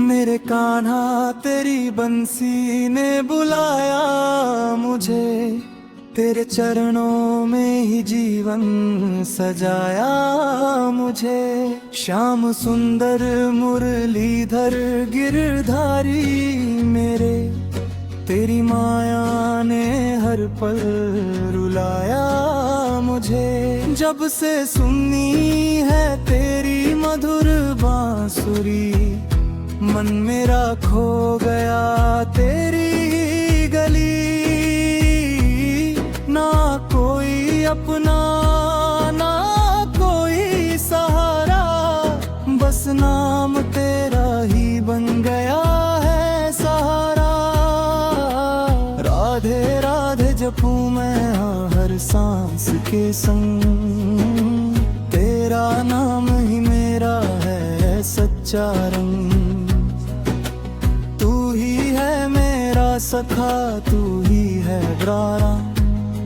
मेरे कान्हा तेरी बंसी ने बुलाया मुझे, तेरे चरणों में ही जीवन सजाया मुझे। श्याम सुंदर मुरलीधर गिरधारी मेरे, तेरी माया ने हर पल रुलाया मुझे। जब से सुनी है तेरी मधुर बांसुरी, मन मेरा खो गया तेरी ही गली। ना कोई अपना ना कोई सहारा, बस नाम तेरा ही बन गया है सहारा। राधे राधे जपूं मैं हर सांस के संग, तेरा नाम ही मेरा है सच्चा रंग। सखा तू ही है ब्रारा,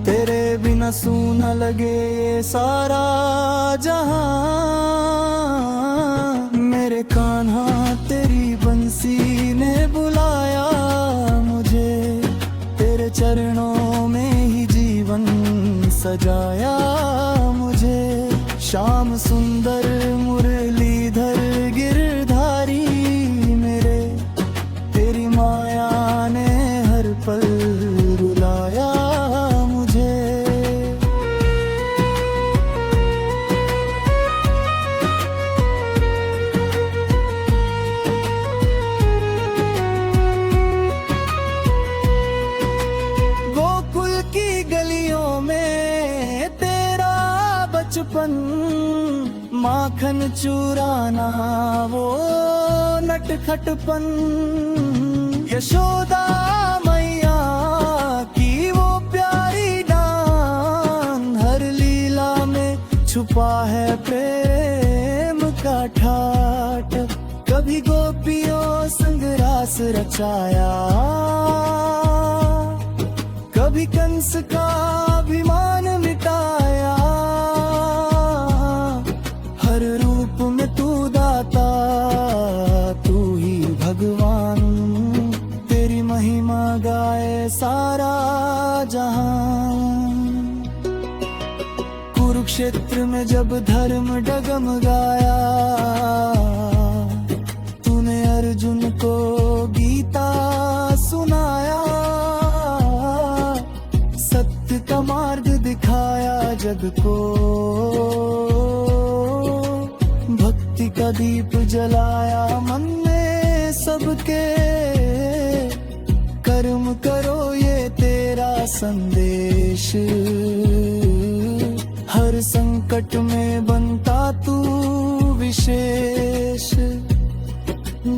तेरे बिना सूना लगे ये सारा जहां। मेरे कान्हा तेरी बंसी ने बुलाया मुझे, तेरे चरणों में ही जीवन सजाया मुझे। श्याम सुंदर मुरलीधर गिरधारी मेरे, तेरी माया ने हर पल रुलाया मुझे। गोकुल की गलियों में तेरा बचपन, माखन चुराना वो नटखटपन। यशोदा मैया की वो प्यारी डान, हर लीला में छुपा है प्रेम का ठाठ। कभी गोपियों संग रास रचाया, कभी कंस का अभिमान मिटाया। हर रूप में तू दाता, तू ही भगवान, तेरी महिमा गाए सारा जहां। कुरुक्षेत्र में जब धर्म डगमगाया, तूने अर्जुन को गीता सुनाया। सत्य का मार्ग दिखाया जग को, भक्ति का दीप जलाया मन में सबके। कर्म करो ये तेरा संदेश, हर संकट में बनता तू विशेष।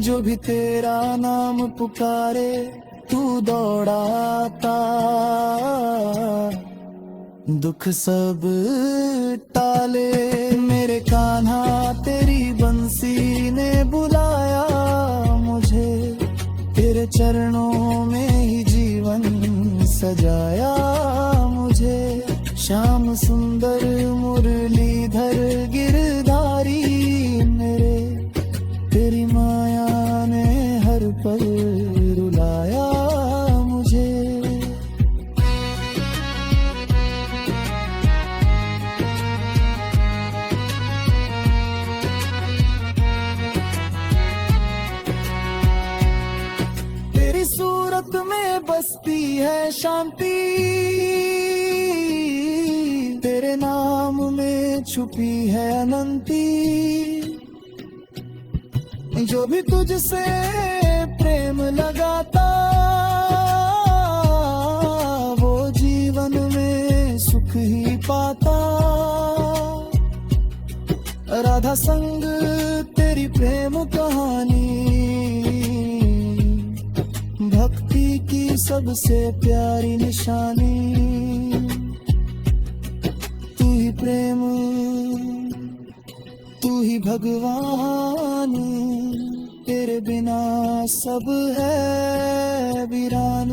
जो भी तेरा नाम पुकारे तू दौड़ाता, दुख सब टाले। मेरे कान्हा तेरी बंसी ने बुलाया मुझे, तेरे चरणों में ही जीवन सजाया मुझे। श्याम सुंदर मुरलीधर गिरधारी मेरे, तेरी माया ने हर पल रुलाया मुझे। तेरी सूरत में बसती है शांति, तेरे नाम में छुपी है अनंती। जो भी तुझसे प्रेम लगाता, वो जीवन में सुख ही पाता। राधा संग तेरी प्रेम कहानी, भक्ति की सबसे प्यारी निशानी। तू ही प्रेम, तू ही भगवान, तेरे बिना सब है वीरान।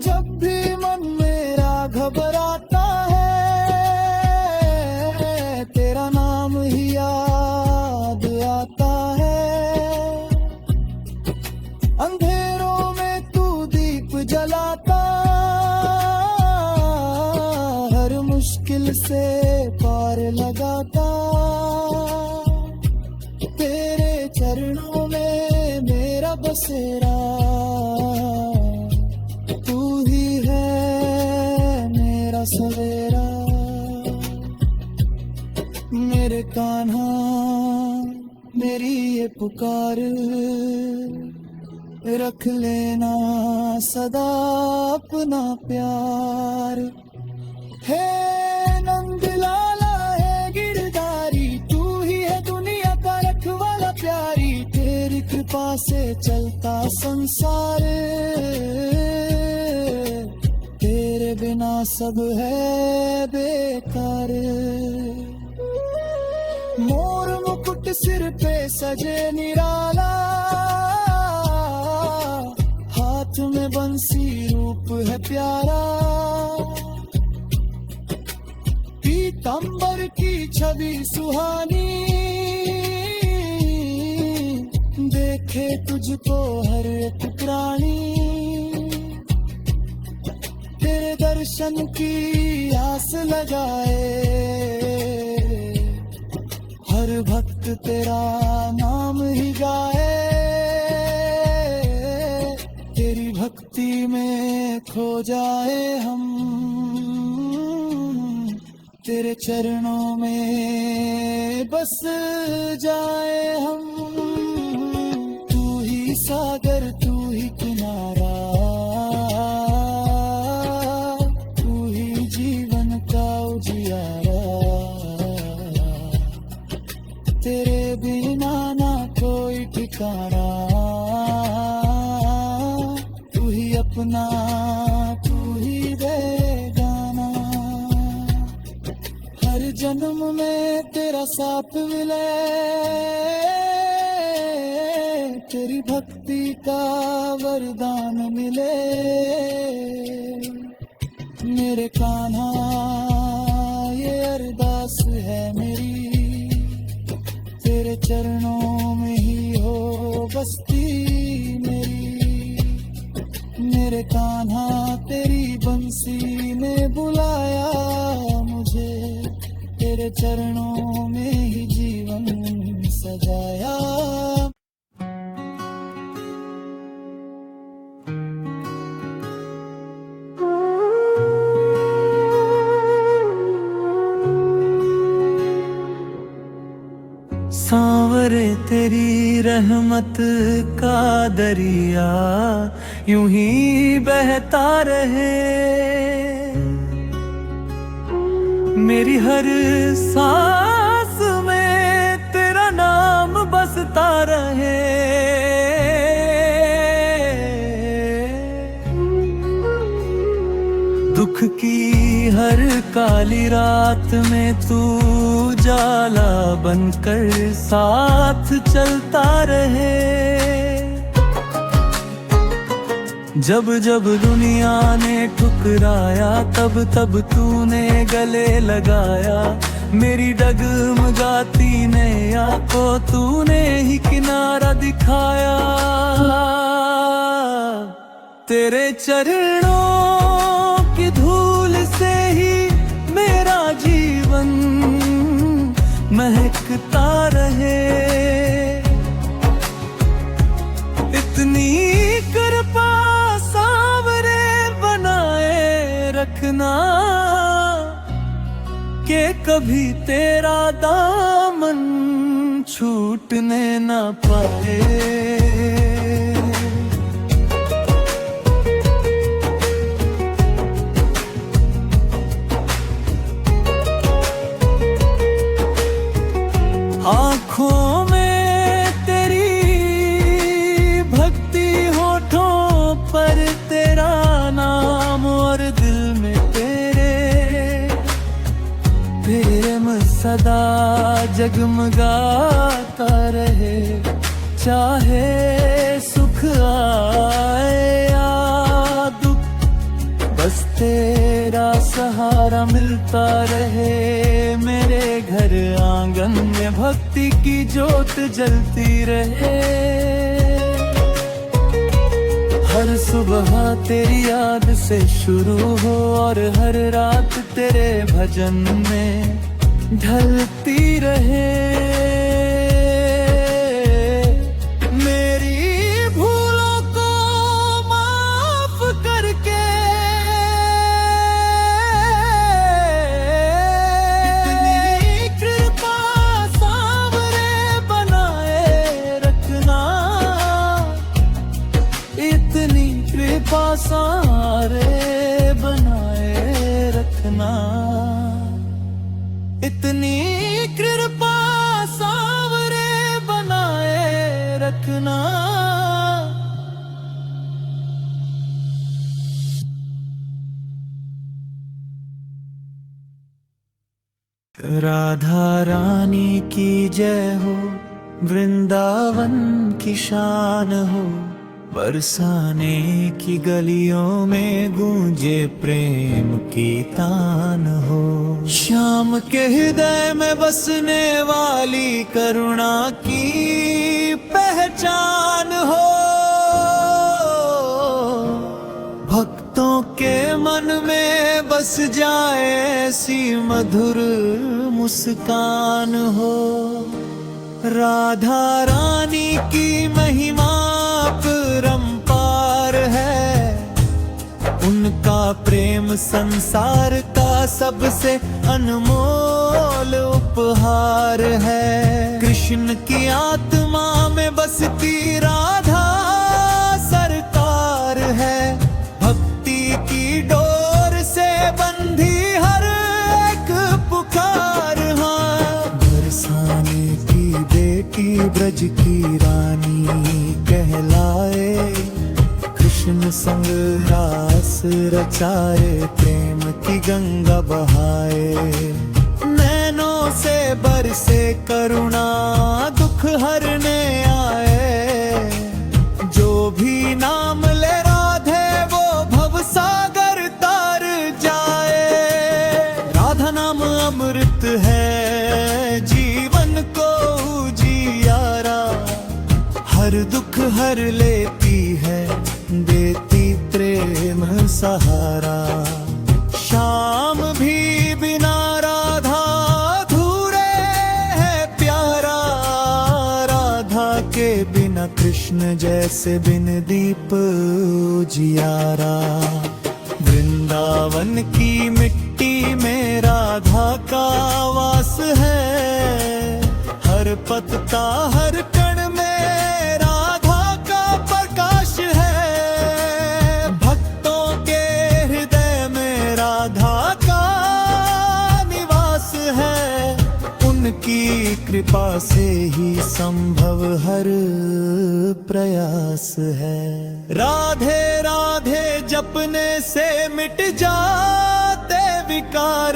जब भी मन मेरा घबराता है, तेरा नाम ही याद आता है। से पार लगाता, तेरे चरणों में मेरा बसेरा, तू ही है मेरा सवेरा। मेरे कान्हा मेरी ये पुकार, रख लेना सदा अपना प्यार। हे नंद लाला है गिरधारी, तू ही है दुनिया का रखवाला प्यारी, तेरी कृपा से चलता संसार, तेरे बिना सब है बेकार। मोर मुकुट सिर पे सजे निराला, हाथ में बंसी रूप है प्यारा, पीतांबर की छवि सुहानी, देखे तुझको हर एक प्राणी, तेरे दर्शन की आस लगाए, हर भक्त तेरा नाम ही गाए, तेरी भक्ति में खो जाए हम, तेरे चरणों में बस जाए हम। तू ही सागर तू ही किनारा, तू ही जीवन का उजियारा, तेरे बिना ना कोई ठिकाना, तू ही अपना तू ही बेगाना। हर जन्म में तेरा साथ मिले, तेरी भक्ति का वरदान मिले। मेरे कान्हा ये अरदास है मेरी, तेरे चरणों में ही हो बस्ती मेरी। मेरे कान्हा तेरी बंसी ने बुलाया मुझे, तेरे चरणों में ही जीवन सजाया। सांवरे तेरी रहमत का दरिया यूं ही बहता रहे, मेरी हर सांस में तेरा नाम बसता रहे। दुख की हर काली रात में तू जाला बनकर साथ चलता रहे। जब जब दुनिया ने ठुकराया तब तब तूने गले लगाया, मेरी डगमगाती नैया को तूने ही किनारा दिखाया। तेरे चरणों की धूल से ही मेरा जीवन महकता रहे। इतनी कृपा सांवरे बनाए रखना कि कभी तेरा दामन छूटने ना पाए। आँखों में तेरी भक्ति, होठों पर तेरा नाम और दिल में तेरे प्रेम सदा जगमगाता रहे। चाहे सुख आए या दुख, बस तेरा सहारा मिलता रहे। मेरे घर आंगन में भक्ति की ज्योत जलती रहे। हर सुबह तेरी याद से शुरू हो और हर रात तेरे भजन में ढलती रहे। मेरी भूलों को माफ करके इतनी कृपा सांवरे बनाए रखना, इतनी कृपा सारे बनाए रखना, इतनी कृपा सावरे बनाए रखना। राधा रानी की जय हो, वृंदावन की शान हो, बरसाने की गलियों में गूंजे प्रेम की तान हो। श्याम के हृदय में बसने वाली करुणा की पहचान हो। भक्तों के मन में बस जाए ऐसी मधुर मुस्कान हो। राधा रानी की महिमा परंपार है, उनका प्रेम संसार का सबसे अनमोल उपहार है। कृष्ण की आत्मा में बसती राधा सरकार है, भक्ति की डोर से बंधी हर एक पुकार। हाँ, बरसाने की बेटी ब्रज की रानी कहलाए, कृष्ण संग रास रचाए, प्रेम की गंगा बहाए। नैनों से बरसे करुणा दुख हरने आए, जो भी नाम ले राधे वो भव सागर तार जाए। राधा नाम अमृत है, जीवन को जियारा, हर दुख हर लेती है, देती प्रेम सहारा। शाम भी बिना राधा अधूरे है प्यारा, राधा के बिना कृष्ण जैसे बिन दीप उजियारा। वृंदावन की मिट्टी में राधा का वास है, हर पत्ता हर कण में राधा का प्रकाश है। भक्तों के हृदय में राधा का निवास है, उनकी कृपा से ही संभव हर प्रयास है। राधे राधे जपने से मिट जाते विकार,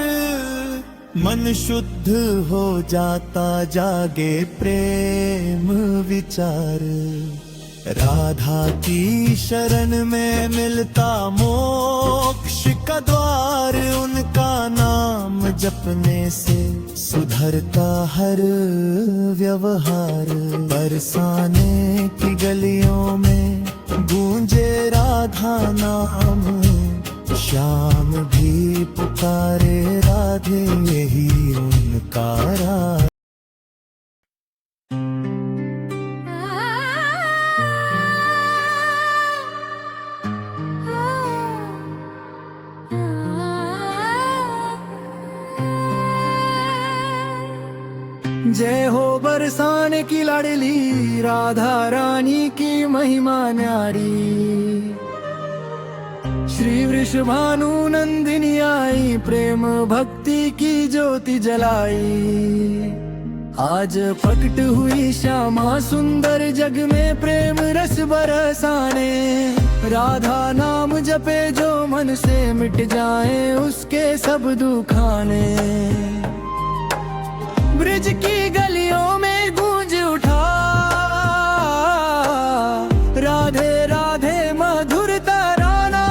मन शुद्ध हो जाता जागे प्रेम विचार। राधा की शरण में मिलता मोक्ष का द्वार, उनका नाम जपने से सुधरता हर व्यवहार। बरसाने की गलियों में गूंजे राधा नाम, श्याम भी पुकारे राधे, यही उनका राज। जय हो बरसाने की लाडली, राधा रानी की महिमा न्यारी। श्री वृषभानु नंदिनी आई, प्रेम भक्ति की ज्योति जलाई। आज प्रकट हुई श्यामा सुंदर, जग में प्रेम रस बरसाने। राधा नाम जपे जो मन से, मिट जाए उसके सब दुखाने। ब्रिज की गलियों में गूंज उठा, राधे राधे मधुर तराना।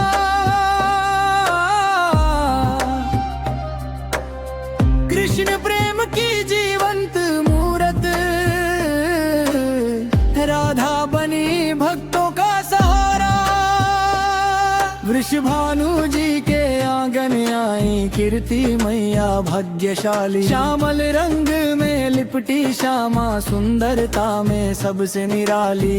कृष्ण प्रेम की जीवंत मूरत, राधा बनी भक्तों का सहारा। वृषभानु जी के आंगन आई कीर्ति मैया भाग्यशाली। श्यामल रंग में लिपटी श्यामा सुंदरता में सबसे निराली।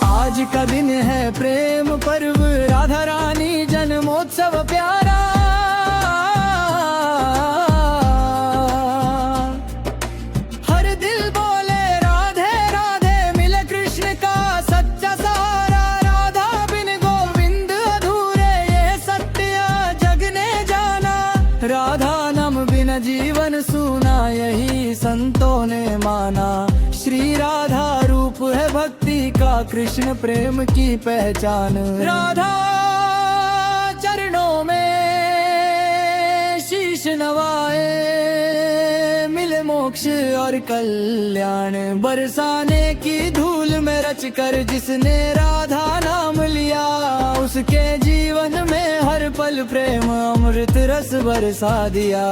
आज का दिन है प्रेम पर्व राधा रानी जन्मोत्सव प्यारा। हर दिल बोले राधे राधे मिले कृष्ण का सच्चा सहारा। राधा बिन गोविंद अधूरे ये सत्य जग ने जाना। राधा नाम बिन जीवन सूना यही संतों ने माना। श्री राधा रूप है भक्ति का कृष्ण प्रेम की पहचान। राधा चरणों में शीश नवाए मिले मोक्ष और कल्याण। बरसाने की धूल में रच कर जिसने राधा नाम लिया उसके जीवन में हर पल प्रेम अमृत रस बरसा दिया।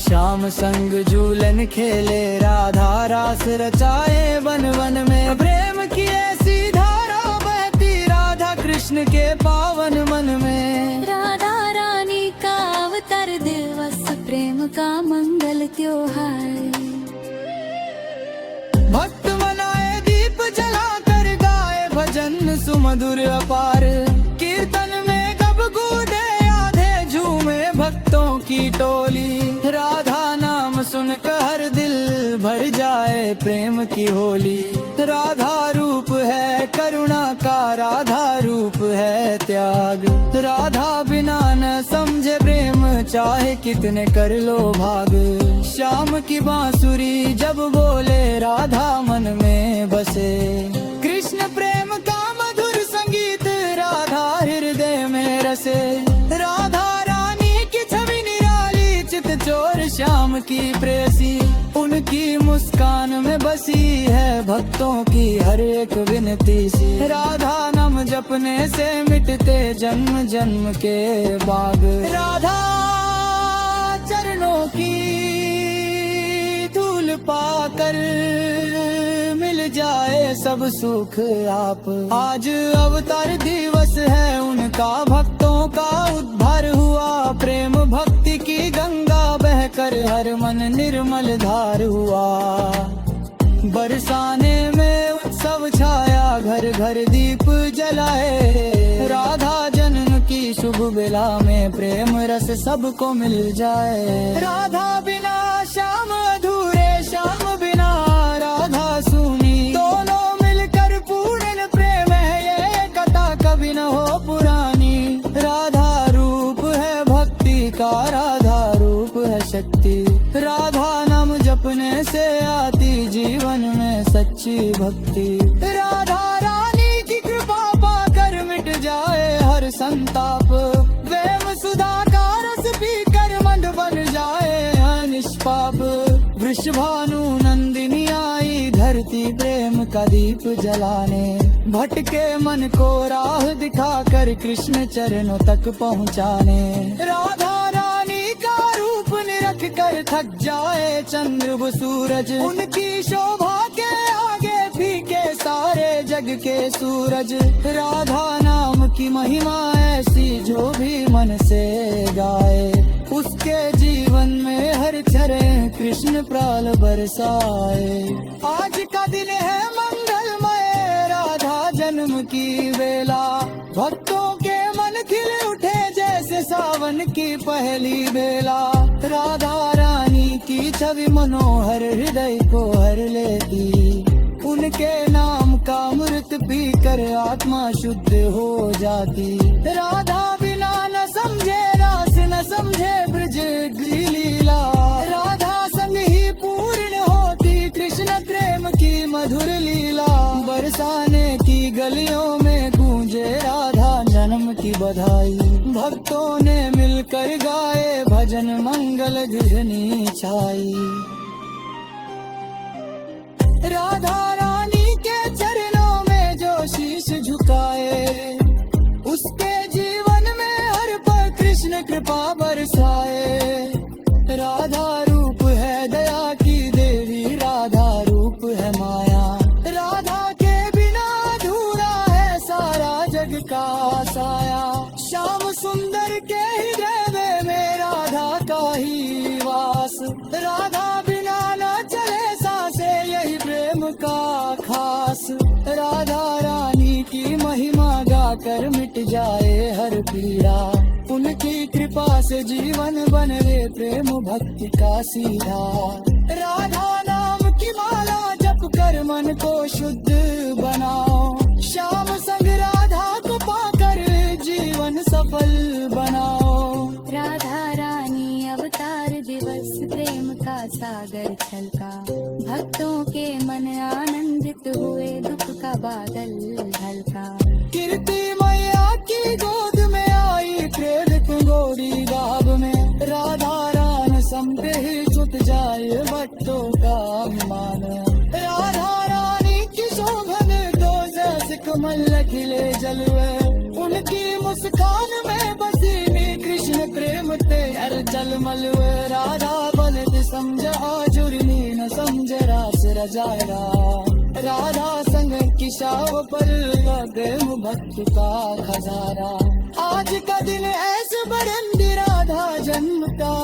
श्याम संग झूलन खेले राधा रास रचाए वन वन में। प्रेम की ऐसी धारा बहती राधा कृष्ण के पावन मन में। राधा रानी का अवतार दिवस प्रेम का मंगल त्योहार। भक्त मनाए दीप जलाकर गाए भजन सुमधुर अपार। कीर्तन में कब गूंजे आधे झूमे भक्तों की टोली। राधा नाम सुनकर हर दिल भर जाए प्रेम की होली। राधा रूप है करुणा का राधा रूप है त्याग। राधा बिना न समझे प्रेम चाहे कितने कर लो भाग। श्याम की बांसुरी जब बोले राधा मन में बसे। कृष्ण प्रेम का मधुर संगीत राधा हृदय में रसे। राधा रानी की छवि निराली चित चोर श्याम की प्रेयसी। उनकी मुस्कान में बसी है भक्तों की हर एक विनती सी। राधा नाम जपने से मिटते जन्म जन्म के बाग। राधा चरणों की धूल पाकर मिल जाए सब सुख आप। आज अवतार दिवस है उनका भक्तों का उद्धार हुआ। प्रेम भक्ति की गंगा बहकर हर मन निर्मल धार हुआ। बरसाने में उत्सव छाया घर घर दीप जलाए। राधा जन्म की शुभ बेला में प्रेम रस सबको मिल जाए। राधा बिना श्याम अधूरे श्याम बिना राधा सूनी। दोनों मिलकर पूर्ण प्रेम है ये कथा कभी न हो पुरानी। राधा रूप है भक्ति का राधा रूप है शक्ति। राधा नाम जपने से आती जीवन में सच्ची भक्ति। राधा रानी की कृपा पाकर मिट जाए हर संताप। प्रेम सुधा का रस पीकर मन बन जाए निष्पाप। वृषभानु नंदिनी आई धरती प्रेम का दीप जलाने। भटके मन को राह दिखाकर कृष्ण चरणों तक पहुँचाने। राधा रानी का रूप निरख कर थक जाए चंद्र व सूरज। उनकी शोभा के आगे फीके सारे जग के सूरज। राधा नाम की महिमा ऐसी जो भी मन से गाए। उसके जीवन में हर चरण कृष्ण प्राल बरसाए। आज का दिन है मंगलमय राधा जन्म की बेला। भक्तों के मन खिल उठे जैसे सावन की पहली बेला। राधा रानी की छवि मनोहर हृदय को हर लेती। उनके नाम का अमृत पीकर आत्मा शुद्ध हो जाती। राधा बिना न समझे रास न समझे ब्रज की लीला। राधा संग ही पूर्ण होती कृष्ण प्रेम की मधुर लीला। बरसाने की गलियों में गूंजे राधा जन्म की बधाई। भक्तों ने मिलकर गाए भजन मंगल धुनी छाई। राधा रानी के चरणों में जो शीश झुकाए। उसके जीवन में हर पल कृष्ण कृपा बरसाए। राधा रूप है दया की देवी राधा रूप है माया। राधा के बिना अधूरा है सारा पाकर मिट जाए हर पीड़ा। उनकी कृपा से जीवन बने प्रेम भक्ति का सीधा। राधा नाम की माला जप कर मन को शुद्ध बनाओ। श्याम संग राधा को पाकर जीवन सफल बनाओ। राधा रानी अवतार दिवस प्रेम का सागर छलका। भक्तों के मन आनंदित हुए दुख का बादल हल्का। कीर्ति मैया की गोद में आई प्रेरित गोरी गाब में। राधा रान समझे ही छुट जाए भक्तों का अभिमान। राधा रानी की शोभन तो जैसे कमल खिले जलवे। उनकी मुस्कान में बसी कृष्ण प्रेम ते हर जल मलवे। राधा बलद समझ आजुरनी न समझ रास रजायरा। राधा संग किशाव पर लगे भक्त का खजारा। आज का दिन ऐसे बरंदी राधा जन्म का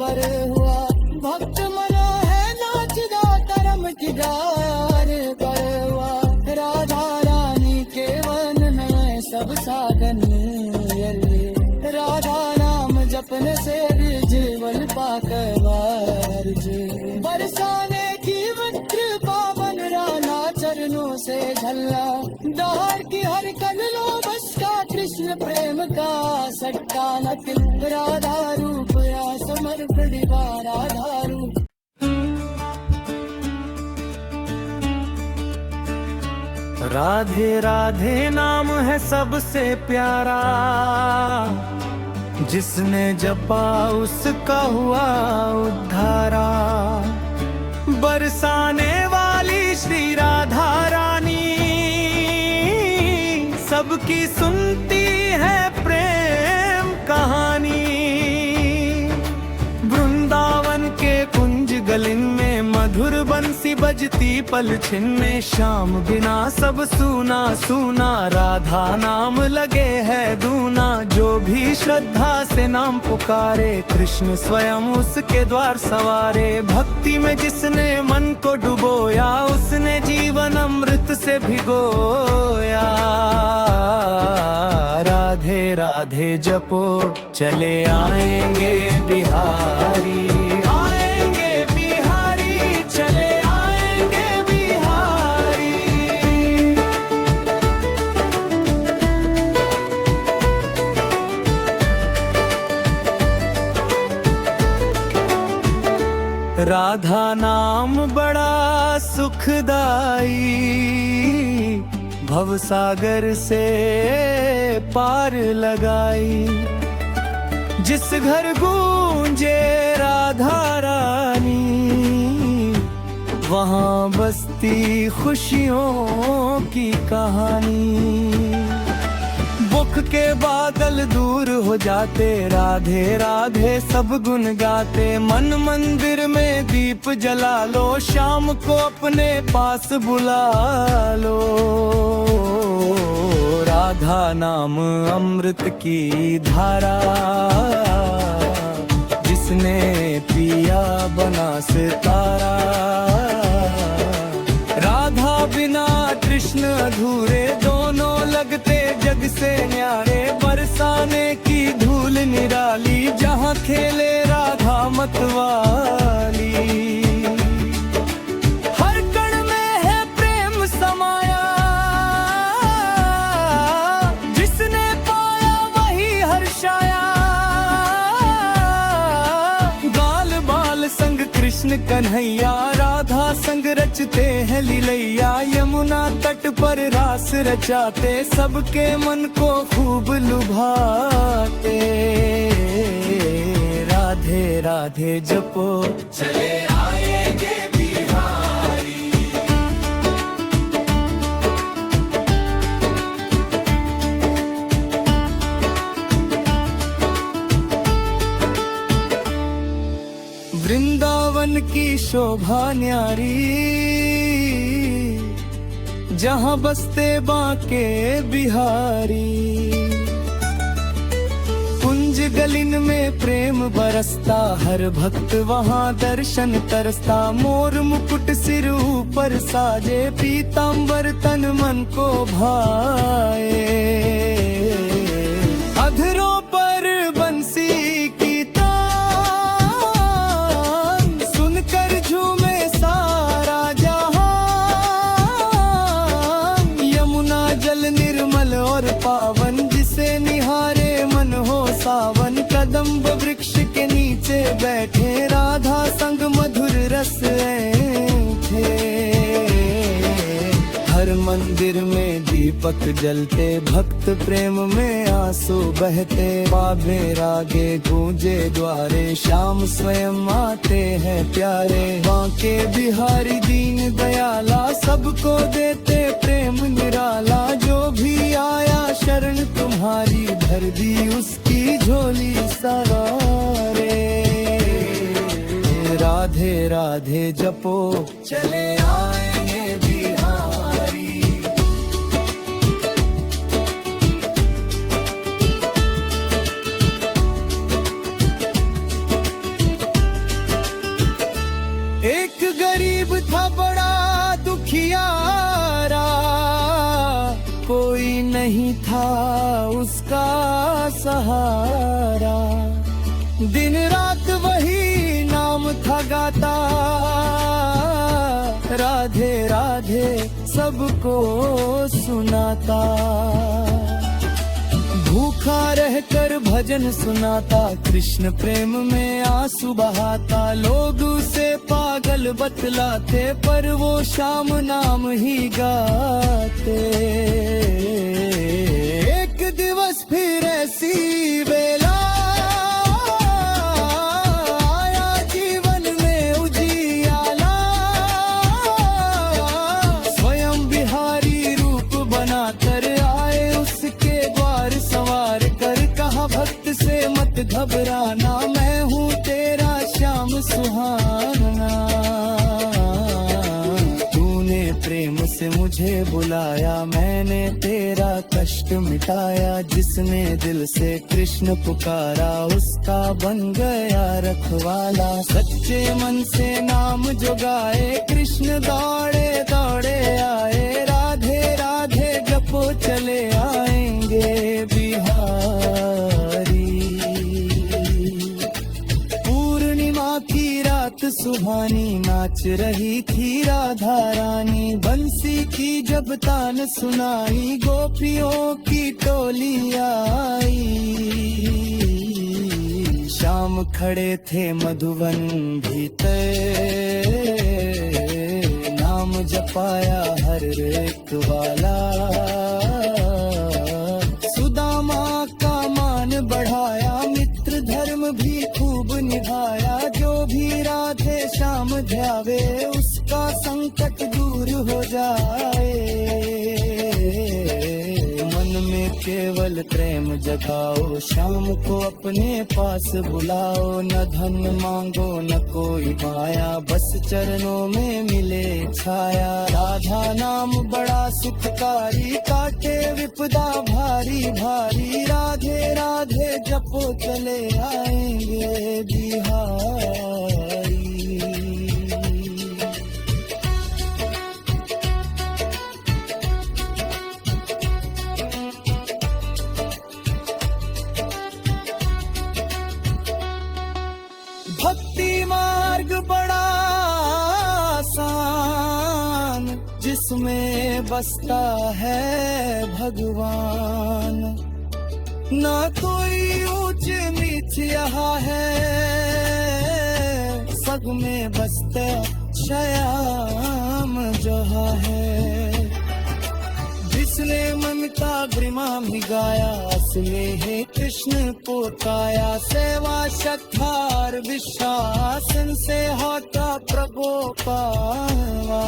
बर हुआ। भक्त मनो है नाचदा करम की गार कर हुआ। राधा रानी के वन में सब साधन राधा नाम जपने से जीवन पाकर बरसाने की मित्र पावन राना चरणों से झल्ला। दार की हर कदलो बस का कृष्ण प्रेम का सट्टा नकल। राधा रूप या समर्पण दिवा राधा रूप। राधे राधे नाम है सबसे प्यारा। जिसने जपा उसका हुआ उद्धारा। बरसाने वाली श्री राधा रानी सबकी सुनती है प्रेम कहानी। वृंदावन के कुंज गलिन में मधुर बंसी बजती पलछिन में। श्याम बिना सब सूना सूना राधा नाम लगे है दूना। जो भी श्रद्धा से नाम पुकारे कृष्ण स्वयं उसके द्वार सवारे। भक्ति में जिसने मन को डुबोया उसने जीवन अमृत से भिगोया। राधे राधे जपो चले आएंगे बिहारी। राधा नाम बड़ा सुखदाई। भवसागर से पार लगाई। जिस घर गूंजे राधा रानी वहाँ बसती खुशियों की कहानी। दुख के बादल दूर हो जाते राधे राधे सब गुन गाते। मन मंदिर में दीप जला लो शाम को अपने पास बुला लो। राधा नाम अमृत की धारा। जिसने पिया बना सितारा। राधा बिना कृष्ण अधूरे दोनों लगते जग से न्यारे। बरसाने की धूल निराली जहाँ खेले राधा मतवाली। हर कण में है प्रेम समाया। जिसने पाया वही हर्षाया। गाल बाल संग कृष्ण कन्हैया। राधा संग रचते हैं लीलैया। यमुना तट पर रास रचाते सबके मन को खूब लुभाते। राधे राधे जपो चले आएंगे बिहारी। वृंदावन की शोभा न्यारी। जहाँ बसते बांके बिहारी। कुंज गलिन में प्रेम बरसता, हर भक्त वहाँ दर्शन तरसता। मोर मुकुट सिर ऊपर साजे, पीतांबर तन मन को भाए। अधरों पर बंसी की तान, सुनकर झूमे सारा जहां। यमुना जल निर्मल और पावन, जिसे निहारे मन हो सावन। कदम्ब वृक्ष के नीचे बैठे, राधा संग मधुर रस थे। हर मंदिर में दीपक जलते, भक्त प्रेम में आंसू बहते। बाबे रागे गूंजे द्वारे, श्याम स्वयं आते हैं प्यारे। बांके बिहारी दीन दयाला, सबको देते प्रेम निराला। जो भी आया शरण तुम्हारी, भर दी उसकी झोली सवारे। राधे राधे जपो, चले आएंगे बिहारी। एक गरीब था बड़ा दुखियारा, कोई नहीं था उसका सहारा। दिन रात वही नाम था गाता, राधे राधे सबको सुनाता। भूखा रहकर भजन सुनाता, कृष्ण प्रेम में आंसू बहाता। लोग उसे पागल बतलाते, पर वो श्याम नाम ही गाते। एक दिवस फिर ऐसी बेला आया, जीवन में उजियाला। स्वयं बिहारी रूप बनाकर आए, उसके द्वार संवार कर। कहा भक्त से मत घबराना, मैं हूँ तेरा श्याम सुहाना। तूने प्रेम से मुझे बुलाया, मैंने तेरा कष्ट मिटाया। जिसने दिल से कृष्ण पुकारा, उसका बन गया रखवाला। सच्चे मन से नाम जो गाए, कृष्ण दौड़े दौड़े आए। राधे राधे जपो, चले आएंगे बिहारी। पूर्णिमा की रात सुहानी, नाच रही थी राधा रानी। बंसी की जब तान सुनाई, गोपियों की टोली आई। श्याम खड़े थे मधुवन भीतर, नाम जपाया हर एक वाला। सुदामा का मान बढ़ाया, मित्र धर्म भी खूब निभाया। जो भी राधे श्याम ध्यावे, उसका संकट दूर हो जाए। मन में केवल प्रेम जगाओ, श्याम को अपने पास बुलाओ। न धन मांगो न कोई माया, बस चरणों में मिले छाया। राधा नाम बड़ा सुखकारी, काटे विपदा भारी भारी। राधे राधे जपो, चले आएंगे बिहारी। भक्ति मार्ग बड़ा आसान, जिसमें बसता है भगवान। ना कोई ऊंच नीच यहाँ है, सब में बसते श्याम जहाँ है। जिसने ममता ग्रिमा मिगाया, असले है कृष्ण को काया। सेवा श्रद्धार विश्वास से होता प्रभु पावा।